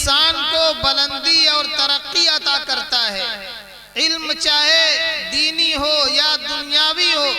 انسان کو بلندی اور ترقی عطا کرتا ہے۔ علم چاہے دینی ہو یا دنیاوی ہو،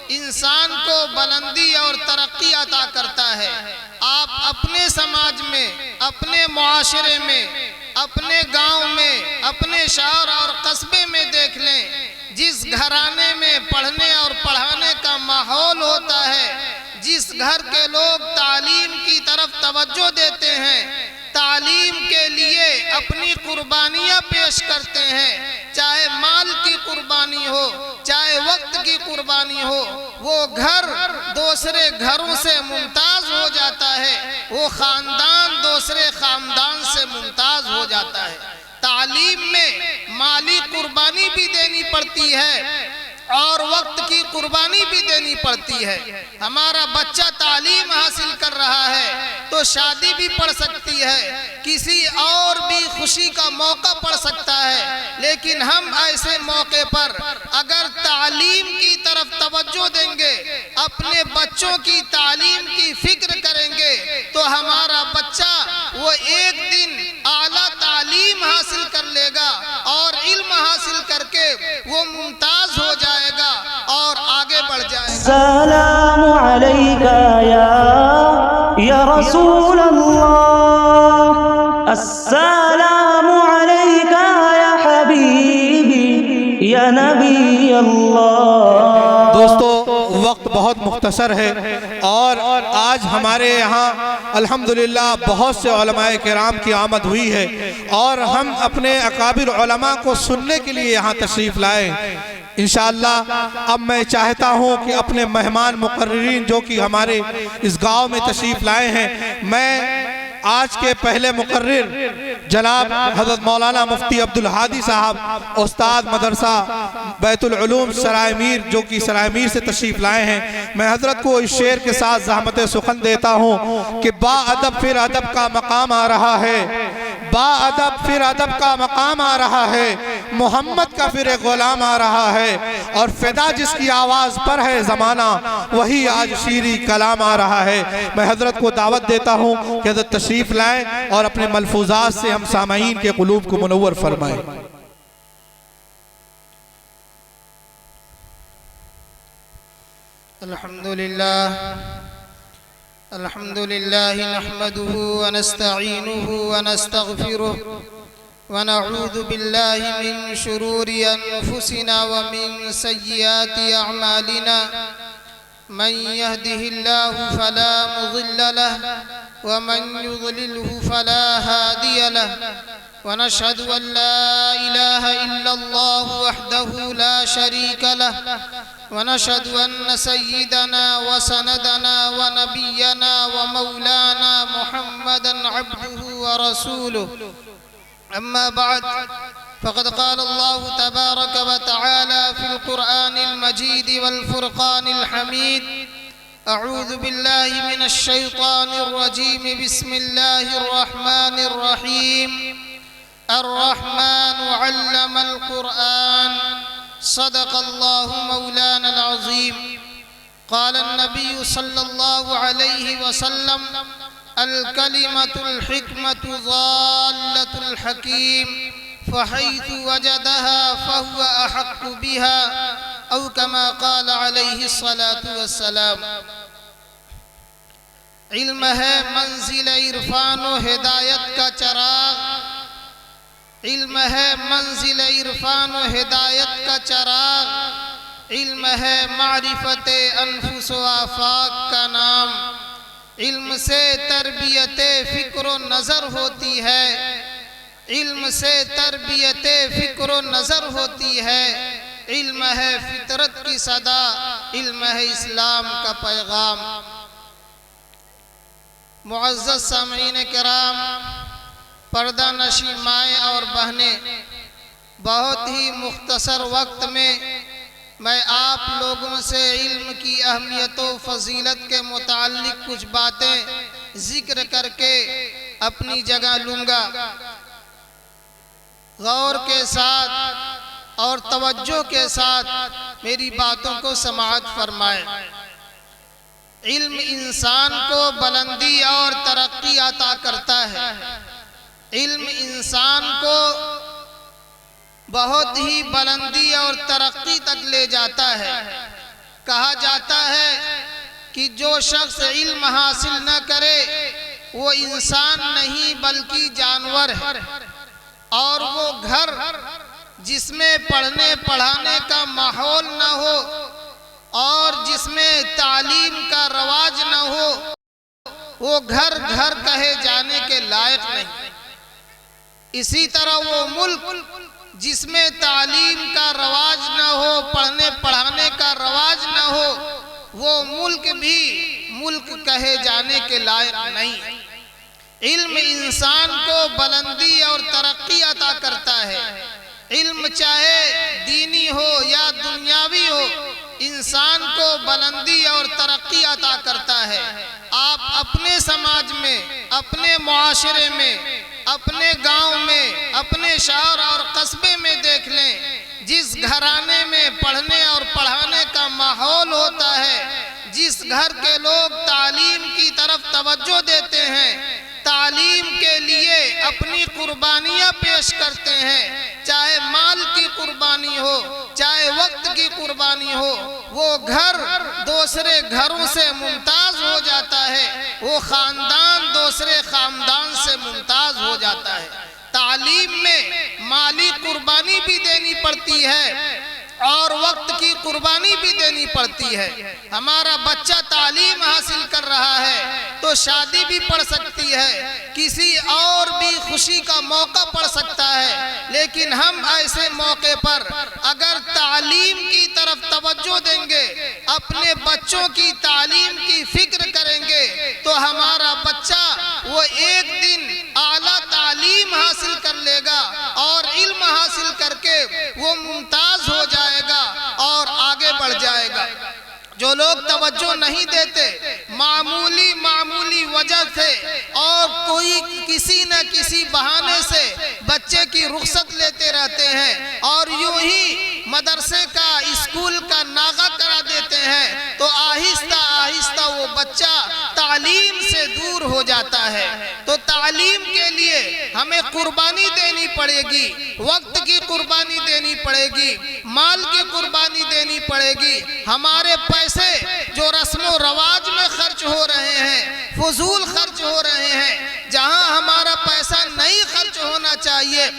انسان کو بلندی اور ترقی عطا کرتا ہے۔ آپ اپنے سماج میں، اپنے معاشرے میں، اپنے گاؤں میں، اپنے شہر اور قصبے میں دیکھ لیں، جس گھرانے میں پڑھنے اور پڑھانے کا ماحول ہوتا ہے، جس گھر کے لوگ تعلیم کی طرف توجہ دیتے ہیں، تعلیم کے لیے اپنی قربانیاں پیش کرتے ہیں، چاہے مال کی قربانی ہو، چاہے وقت کی قربانی ہو، وہ گھر دوسرے گھروں سے ممتاز ہو جاتا ہے، وہ خاندان دوسرے خاندان سے ممتاز ہو جاتا ہے۔ تعلیم میں مالی قربانی بھی دینی پڑتی ہے اور وقت کی قربانی بھی دینی پڑتی ہے۔ ہمارا بچہ تعلیم حاصل کر رہا ہے تو شادی بھی پڑھ سکتی ہے، کسی اور بھی خوشی کا موقع پڑ سکتا ہے، لیکن ہم ایسے موقع پر اگر تعلیم کی طرف توجہ دیں گے، اپنے بچوں کی تعلیم کی فکر کریں گے، تو ہمارا بچہ وہ ایک دن اعلیٰ تعلیم حاصل کر لے گا اور علم حاصل کر کے وہ ممتاز ہو جائے گا اور آگے بڑھ جائے گا۔ السلام علیکہ یا رسول اللہ، السلام علیکہ یا حبیبی یا نبی اللہ۔ دوستو، وقت بہت مختصر ہے اور آج ہمارے یہاں الحمدللہ بہت سے علماء کرام کی آمد ہوئی ہے اور ہم اپنے اکابر علماء کو سننے کے لیے یہاں تشریف لائے۔ انشاءاللہ اب میں چاہتا ہوں کہ اپنے مہمان مقررین جو کہ ہمارے اس گاؤں میں تشریف لائے ہیں، میں آج کے پہلے مقرر جناب حضرت مولانا مفتی عبدالہادی صاحب، استاد مدرسہ بیت العلوم سرائے میر جو کہ سرائے میر سے تشریف لائے ہیں، میں حضرت کو اس شعر کے ساتھ زحمت سخن دیتا ہوں کہ با ادب پھر ادب کا مقام آ رہا ہے، با ادب پھر ادب کا مقام آ رہا ہے، محمد کا پھر ایک غلام آ رہا ہے، اور فدا جس کی آواز پر ہے زمانہ وہی آج شیریں کلام آ رہا ہے۔ میں حضرت کو دعوت دیتا ہوں کہ حضرت تشریف لائیں اور اپنے ملفوظات سے ہم سامعین کے قلوب کو منور فرمائیں۔ الحمدللہ نحمده ونستعینه ونستغفره ونعوذ باللہ من شرور انفسنا ومن سیئات اعمالنا، من يهده الله فلا مضل له ومن يضلله فلا هادي له، ونشهد أن لا إله إلا الله وحده لا شريك له، ونشهد أن سيدنا وسندنا ونبينا ومولانا محمدا عبده ورسوله. أما بعد، فقد قال الله تبارك وتعالى في القرآن المجيد والفرقان الحميد: أعوذ بالله من الشيطان الرجيم، بسم الله الرحمن الرحيم. الرحمن علم القرآن، صدق الله مولانا العظيم. قال النبي صلى الله عليه وسلم: الكلمة الحكمة ضالة الحكيم، فحيث وجدها فهو أحق بها، أو كما قال عليه الصلاة والسلام. علم ہے منزل عرفان و ہدایت کا چراغ، علم ہے منزل عرفان و ہدایت کا چراغ، علم ہے معرفت انفس و آفاق کا نام. علم سے تربیت فکر و نظر ہوتی ہے، علم سے تربیت فکر و نظر ہوتی ہے. علم ہے فطرت کی صدا، علم ہے اسلام کا پیغام. معزز سامعین کرام، پردہ نشین مائیں اور بہنیں، بہت ہی مختصر وقت میں میں آپ لوگوں سے علم کی اہمیت و فضیلت کے متعلق کچھ باتیں ذکر کر کے اپنی جگہ لوں گا. غور کے ساتھ اور توجہ کے ساتھ میری باتوں کو سماعت فرمائیں. علم انسان کو بلندی اور ترقی عطا کرتا ہے. علم انسان کو بہت ہی بلندی اور ترقی تک لے جاتا ہے۔ کہا جاتا ہے کہ جو شخص علم حاصل نہ کرے وہ انسان نہیں بلکہ جانور ہے، اور وہ گھر جس میں پڑھنے پڑھانے کا ماحول نہ ہو اور جس میں تعلیم کا رواج نہ ہو وہ گھر گھر کہے جانے کے لائق نہیں۔ اسی طرح وہ ملک جس میں تعلیم کا رواج نہ ہو، پڑھنے پڑھانے کا رواج نہ ہو، وہ ملک بھی ملک کہے جانے کے لائق نہیں۔ علم انسان کو بلندی اور ترقی عطا کرتا ہے۔ علم چاہے دینی ہو یا دنیاوی ہو، انسان کو بلندی اور ترقی عطا کرتا ہے۔ آپ اپنے سماج میں، اپنے معاشرے میں، اپنے گاؤں میں، اپنے شہر اور قصبے میں دیکھ لیں، جس گھرانے میں پڑھنے اور پڑھانے کا ماحول ہوتا ہے، جس گھر کے لوگ تعلیم کی طرف توجہ دیتے ہیں، تعلیم کے لیے اپنی قربانیاں پیش کرتے ہیں، چاہے مال کی قربانی ہو، چاہے وقت کی قربانی ہو، وہ گھر دوسرے گھروں سے ممتاز ہو جاتا ہے، وہ خاندان دوسرے خاندان سے ممتاز ہو جاتا ہے۔ تعلیم میں مالی قربانی بھی دینی پڑتی ہے اور وقت کی قربانی بھی دینی پڑتی ہے۔ ہمارا بچہ تعلیم حاصل کر رہا ہے تو شادی بھی پڑھ سکتی ہے، کسی اور بھی خوشی کا موقع پڑ سکتا ہے، لیکن ہم ایسے موقع پر اگر تعلیم کی طرف توجہ دیں گے، اپنے بچوں کی تعلیم کی فکر کریں گے، تو ہمارا بچہ وہ ایک دن اعلیٰ تعلیم حاصل کر لے گا اور علم حاصل کر کے وہ ممتاز ہو جائے گا اور آگے بڑھ جائے گا۔ جو لوگ توجہ نہیں دیتے، معمولی وجہ سے اور کوئی کسی نہ کسی بہانے سے بچے کی رخصت لیتے رہتے ہیں اور یوں ہی مدرسے کا، اسکول کا ناغہ کرا دیتے ہیں، تو آہستہ آہستہ وہ بچہ تعلیم سے دور ہو جاتا ہے۔ تو تعلیم کے لیے ہمیں قربانی دینی پڑے گی، وقت کی قربانی دینی پڑے گی، مال کی قربانی دینی پڑے گی۔ ہمارے پیسے جو رسم و رواج میں خرچ ہو رہے ہیں، فضول خرچ ہو رہے ہیں، جہاں ہمارا پیسہ نہیں خرچ ہونا چاہیے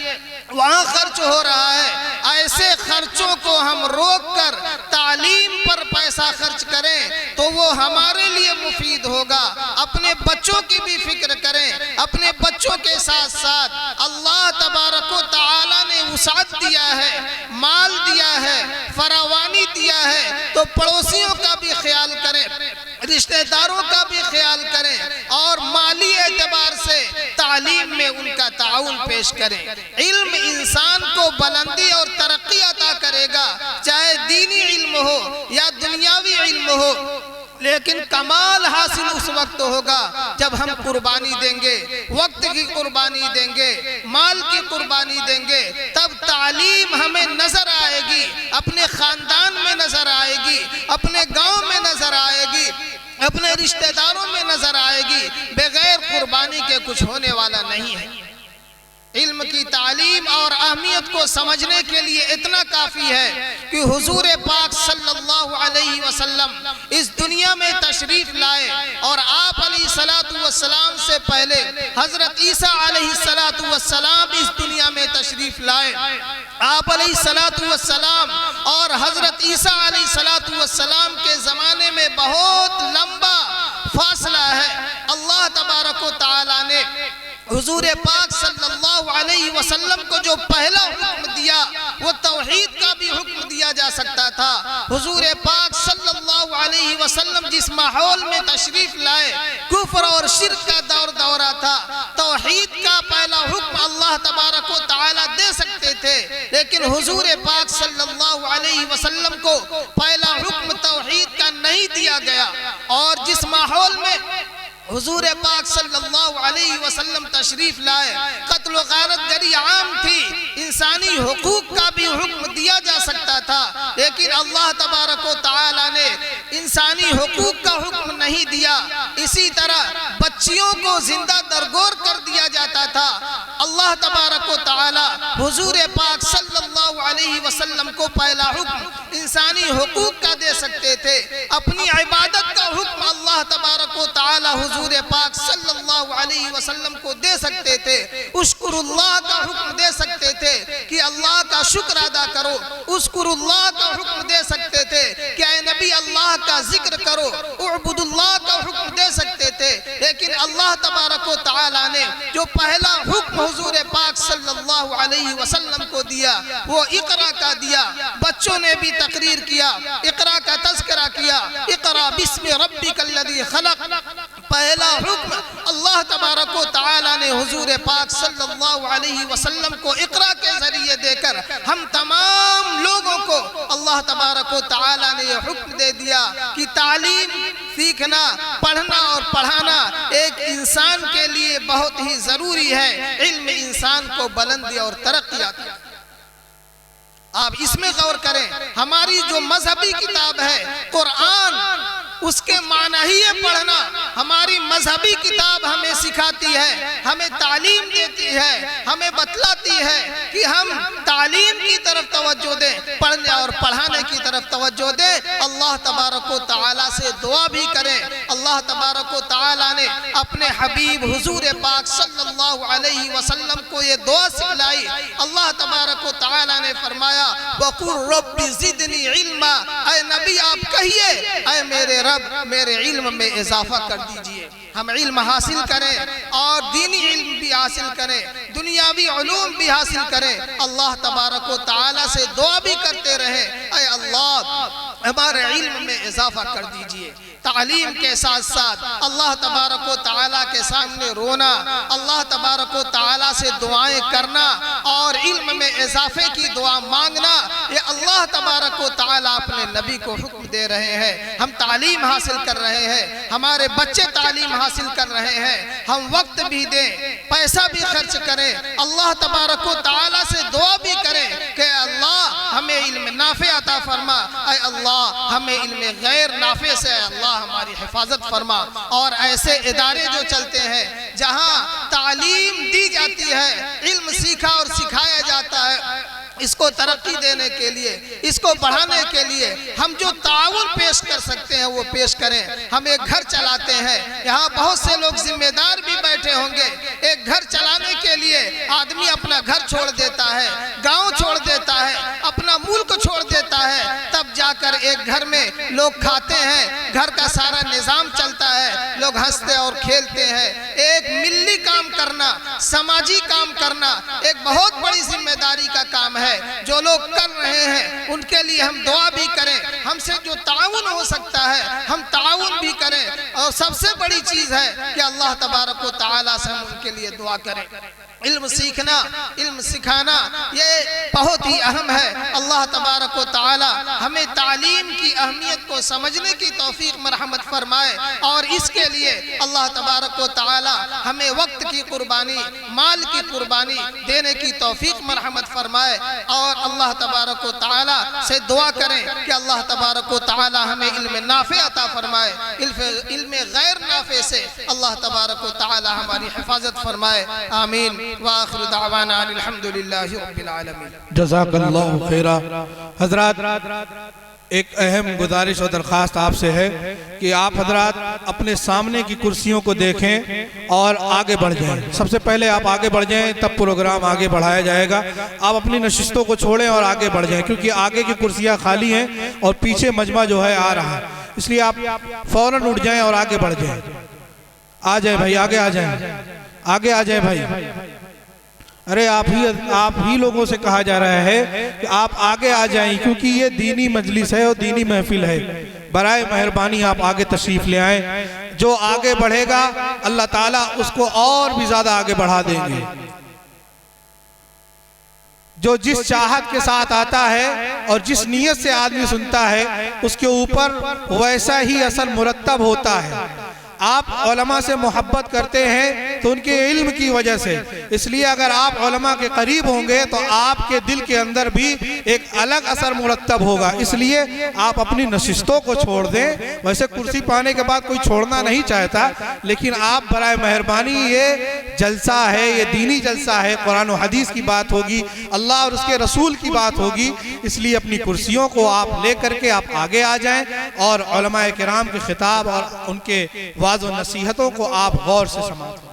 وہاں خرچ ہو رہا ہے، ایسے خرچوں کو ہم روک کر تعلیم پر پیسہ خرچ کریں تو وہ ہمارے لیے مفید ہوگا۔ اپنے بچوں کی بھی فکر کریں، اپنے بچوں کے ساتھ ساتھ اللہ تبارک و تعالی نے وسعت دیا ہے، مال دیا ہے، فراوانی دیا ہے، تو پڑوسیوں کا بھی خیال کریں، رشتہ داروں کا بھی خیال کریں اور مالی اعتبار سے تعلیم میں ان کا تعاون پیش کریں۔ علم انسان کو بلندی اور ترقی عطا کرے گا، چاہے دینی علم ہو یا دنیاوی علم ہو، لیکن کمال حاصل اس وقت ہوگا جب ہم قربانی دیں گے، وقت کی قربانی دیں گے، مال کی قربانی دیں گے، تب تعلیم ہمیں نظر آئے گی، اپنے خاندان میں نظر آئے گی، اپنے گاؤں میں نظر آئے گی، اپنے رشتہ داروں میں نظر آئے گی۔ بغیر قربانی کے کچھ ہونے والا نہیں ہے۔ علم کی تعلیم اور اہمیت کو سمجھنے کے لیے اتنا کافی ہے کہ حضور پاک صلی اللہ علیہ وسلم اس دنیا میں تشریف لائے اور آپ علیہ السلام سے پہلے حضرت عیسیٰ علیہ السلام اس دنیا میں تشریف لائے۔ آپ علیہ السلام اور حضرت عیسیٰ علیہ السلام کے زمانے میں بہت لمبا فاصلہ ہے۔ اللہ تبارک و تعالی نے حضور پاک صلی اللہ علیہ وسلم کو جو پہلا حکم دیا وہ توحید کا بھی حکم دیا جا سکتا تھا۔ حضور پاک صلی اللہ علیہ وسلم جس ماحول میں تشریف لائے کفر اور شرک کا دورہ تھا، توحید کا پہلا حکم اللہ تبارک و تعالی دے سکتے تھے، لیکن حضور پاک صلی اللہ علیہ وسلم کو پہلا حکم توحید کا نہیں دیا گیا۔ اور جس ماحول میں حضور پاک صلی اللہ علیہ وسلم تشریف لائے، قتل و غارت گری عام تھی، انسانی حقوق کا بھی حکم دیا جا سکتا تھا، تھا، لیکن اللہ تبارک و تعالی نے انسانی حقوق کا حکم نہیں دیا۔ اسی طرح بچیوں کو زندہ درگور کر دیا جاتا تھا۔ اللہ تبارک و تعالی حضور پاک صلی اللہ علیہ وسلم کو پہلا حکم انسانی حقوق کا دے سکتے تھے، اپنی عبادت کا حکم اللہ تبارک و تعالی حضور پاک صلی اللہ علیہ وسلم کو دے سکتے تھے، اشکر اللہ کا حکم دے سکتے تھے کہ اللہ کا شکر ادا کرو، اشکر اللہ کا حکم دے سکتے تھے کہ اے نبی اللہ کا ذکر کرو، اعبد اللہ کا حکم دے سکتے تھے، لیکن اللہ تبارک و تعالی نے جو پہلا حکم حضور پاک صلی اللہ علیہ وسلم کو دیا وہ اقرا کا دیا۔ بچوں نے بھی تقریر کیا، اقرا کا تذکرہ کیا، اقرا بسم ربک الذی خلق۔ پہلا حکم اللہ تبارک و تعالی نے حضور پاک صلی اللہ علیہ وسلم کو اقرا کے ذریعے دے کر ہم تمام لوگوں کو اللہ تبارک و تعالی نے یہ حکم دے دیا کہ تعلیم سیکھنا، پڑھنا اور پڑھانا ایک انسان کے لیے بہت ہی ضروری ہے۔ علم انسان کو بلندی اور ترقی آتی ہے۔ آپ اس میں غور کریں، ہماری جو مذہبی کتاب ہے قرآن، اس کے معنی ہی ہے پڑھنا۔ ہماری مذہبی کتاب ہمیں سکھاتی ہے، ہمیں تعلیم دیتی ہے، ہمیں بتلاتی ہے کہ ہم تعلیم کی طرف توجہ دیں، پڑھنے اور پڑھانے کی طرف توجہ دیں، اللہ تبارک و تعالی سے دعا بھی کریں۔ اللہ تبارک و تعالی نے اپنے حبیب حضور پاک صلی اللہ علیہ وسلم کو یہ دعا سکھلائی۔ اللہ تبارک و تعالی نے فرمایا وَقُلْ رَبِّ زِدْنِي عِلْمًا، اے نبی آپ کہیے اے میرے رب میرے علم میں اضافہ کر دیجئے۔ ہم علم حاصل کریں اور دینی علم بھی حاصل کریں، دنیاوی علوم بھی حاصل کریں، اللہ تبارک و تعالی سے دعا بھی کرتے رہیں اے اللہ ہمارے علم میں اضافہ کر دیجئے۔ تعلیم کے ساتھ ساتھ اللہ تبارک و تعالیٰ کے سامنے رونا، اللہ تبارک و تعالیٰ سے دعائیں کرنا اور علم میں اضافے کی دعا مانگنا، یہ اللہ تبارک و تعالیٰ اپنے نبی کو حکم دے رہے ہیں۔ ہم تعلیم حاصل کر رہے ہیں، ہمارے بچے تعلیم حاصل کر رہے ہیں، ہم وقت بھی دیں، پیسہ بھی خرچ کریں، اللہ تبارک و تعالیٰ سے دعا بھی کریں کہ اللہ ہمیں علم نافع عطا فرما، اے اللہ ہمیں علم غیر نافع سے اے اللہ ہماری حفاظت فرما۔ اور ایسے ادارے جو چلتے ہیں جہاں تعلیم دی جاتی ہے، علم سیکھا اور سکھایا جاتا ہے، اس کو ترقی دینے کے لیے، اس کو بڑھانے کے لیے ہم جو تعاون پیش کر سکتے ہیں وہ پیش کریں۔ ہم ایک گھر چلاتے ہیں، یہاں بہت سے لوگ ذمہ دار بھی بیٹھے ہوں گے۔ ایک گھر چلانے کے لیے آدمی اپنا گھر چھوڑ دیتا ہے، گاؤں چھوڑ دیتا ہے، اپنا ملک چھوڑ دیتا ہے، تب جا کر ایک گھر میں لوگ کھاتے ہیں، گھر کا سارا نظام چلتا ہے، لوگ ہنستے اور کھیلتے ہیں۔ ایک ملی کام کرنا، سماجی کام کرنا ایک بہت بڑی ذمہ داری کا کام ہے۔ جو لوگ کر رہے ہیں ان کے لیے ہم دعا بھی کریں، ہم سے جو تعاون ہو سکتا ہے ہم تعاون بھی کریں، اور سب سے بڑی چیز ہے کہ اللہ تبارک و تعالیٰ سے ہم ان کے لیے دعا کریں۔ علم سیکھنا، علم سکھانا یہ بہت ہی اہم ہے۔ اللہ تبارک و تعالی ہمیں تعلیم کی اہمیت کو سمجھنے کی توفیق مرحمت فرمائے، اور اس کے لیے اللہ تبارک و تعالی ہمیں وقت کی قربانی، مال کی قربانی دینے کی توفیق مرحمت فرمائے، اور اللہ تبارک و تعالی سے دعا کریں کہ اللہ تبارک و تعالی ہمیں علم نافع عطا فرمائے، علم غیر نافع سے اللہ تبارک و تعالی ہماری حفاظت فرمائے۔ آمین وآخر دعوانا الحمدللہ رب العالمین۔ جزاک اللہ خیرہ۔ حضرات ایک اہم گزارش اور درخواست آپ سے ہے کہ آپ حضرات اپنے سامنے کی کرسیوں کو دیکھیں اور آگے بڑھ جائیں۔ سب سے پہلے آپ آگے بڑھ جائیں، تب پروگرام آگے بڑھایا جائے گا۔ آپ اپنی نشستوں کو چھوڑیں اور آگے بڑھ جائیں، کیونکہ آگے کی کرسیاں خالی ہیں اور پیچھے مجمع جو ہے آ رہا ہے، اس لیے آپ فوراً اٹھ جائیں اور آگے بڑھ جائیں۔ آ جائیں بھائی، آگے آ جائیں، آگے آ جائیں بھائی۔ ارے آپ ہی لوگوں سے کہا جا رہا ہے کہ آپ آگے آ جائیں، کیونکہ یہ دینی مجلس ہے اور دینی محفل ہے۔ برائے مہربانی آپ آگے تشریف لے آئیں۔ جو آگے بڑھے گا اللہ تعالیٰ اس کو اور بھی زیادہ آگے بڑھا دیں گے۔ جو جس چاہت کے ساتھ آتا ہے اور جس نیت سے آدمی سنتا ہے، اس کے اوپر ویسا ہی اثر مرتب ہوتا ہے۔ آپ علماء سے محبت کرتے ہیں تو ان کے علم کی وجہ سے، اس لیے اگر آپ علماء کے قریب ہوں گے تو آپ کے دل کے اندر بھی ایک الگ اثر مرتب ہوگا، اس لیے آپ اپنی نشستوں کو چھوڑ دیں۔ ویسے کرسی پانے کے بعد کوئی چھوڑنا نہیں چاہتا، لیکن آپ برائے مہربانی، یہ جلسہ ہے، یہ دینی جلسہ ہے، قرآن و حدیث کی بات ہوگی، اللہ اور اس کے رسول کی بات ہوگی، اس لیے اپنی کرسیوں کو آپ لے کر کے آپ آگے آ جائیں اور علماء کرام کے خطاب اور ان کے وعظ و نصیحتوں کو آپ غور سے سماعت کریں۔